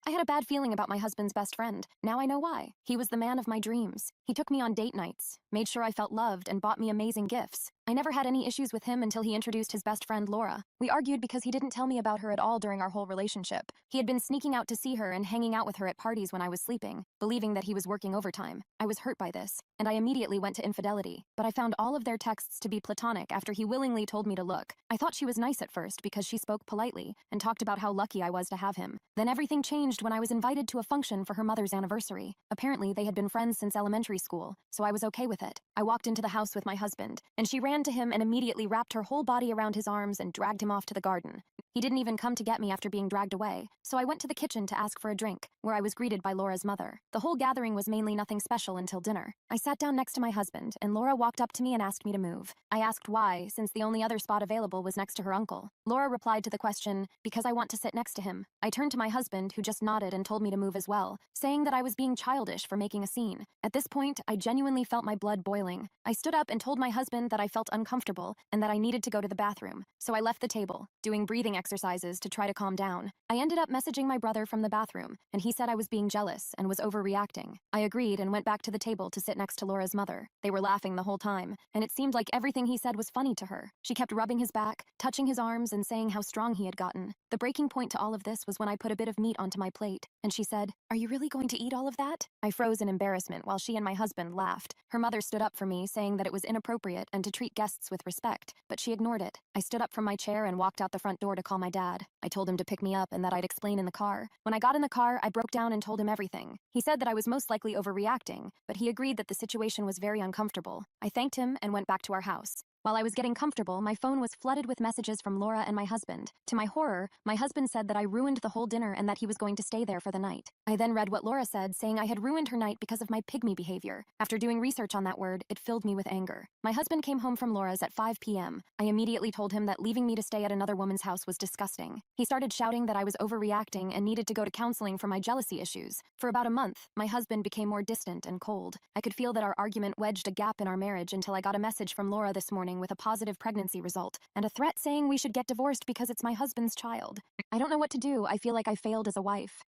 I had a bad feeling about my husband's best friend. Now I know why. He was the man of my dreams. He took me on date nights, made sure I felt loved, and bought me amazing gifts. I never had any issues with him until he introduced his best friend, Laura. We argued because he didn't tell me about her at all during our whole relationship. He had been sneaking out to see her and hanging out with her at parties when I was sleeping, believing that he was working overtime. I was hurt by this, and I immediately went to infidelity. But I found all of their texts to be platonic after he willingly told me to look. I thought she was nice at first because she spoke politely and talked about how lucky I was to have him. Then everything changed when I was invited to a function for her mother's anniversary. Apparently, they had been friends since elementary school, so I was okay with it. I walked into the house with my husband, and she ran to him and immediately wrapped her whole body around his arms and dragged him off to the garden. He didn't even come to get me after being dragged away, so I went to the kitchen to ask for a drink, where I was greeted by Laura's mother. The whole gathering was mainly nothing special until dinner. I sat down next to my husband, and Laura walked up to me and asked me to move. I asked why, since the only other spot available was next to her uncle. Laura replied to the question, "Because I want to sit next to him." I turned to my husband, who just nodded and told me to move as well, saying that I was being childish for making a scene. At this point, I genuinely felt my blood boiling. I stood up and told my husband that I felt uncomfortable and that I needed to go to the bathroom, so I left the table, doing breathing exercises to try to calm down. I ended up messaging my brother from the bathroom, and he said I was being jealous and was overreacting. I agreed and went back to the table to sit next to Laura's mother. They were laughing the whole time, and it seemed like everything he said was funny to her. She kept rubbing his back, touching his arms, and saying how strong he had gotten. The breaking point to all of this was when I put a bit of meat onto my plate, and she said, "Are you really going to eat all of that?" I froze in embarrassment while she and my husband laughed. Her mother stood up for me, saying that it was inappropriate and to treat guests with respect, but she ignored it. I stood up from my chair and walked out the front door to call my dad. I told him to pick me up and that I'd explain in the car. When I got in the car, I broke down and told him everything. He said that I was most likely overreacting, but he agreed that the situation was very uncomfortable. I thanked him and went back to our house. While I was getting comfortable, my phone was flooded with messages from Laura and my husband. To my horror, my husband said that I ruined the whole dinner and that he was going to stay there for the night. I then read what Laura said, saying I had ruined her night because of my pygmy behavior. After doing research on that word, it filled me with anger. My husband came home from Laura's at 5 p.m. I immediately told him that leaving me to stay at another woman's house was disgusting. He started shouting that I was overreacting and needed to go to counseling for my jealousy issues. For about a month, my husband became more distant and cold. I could feel that our argument wedged a gap in our marriage until I got a message from Laura this morning with a positive pregnancy result and a threat saying we should get divorced because it's my husband's child. I don't know what to do. I feel like I failed as a wife.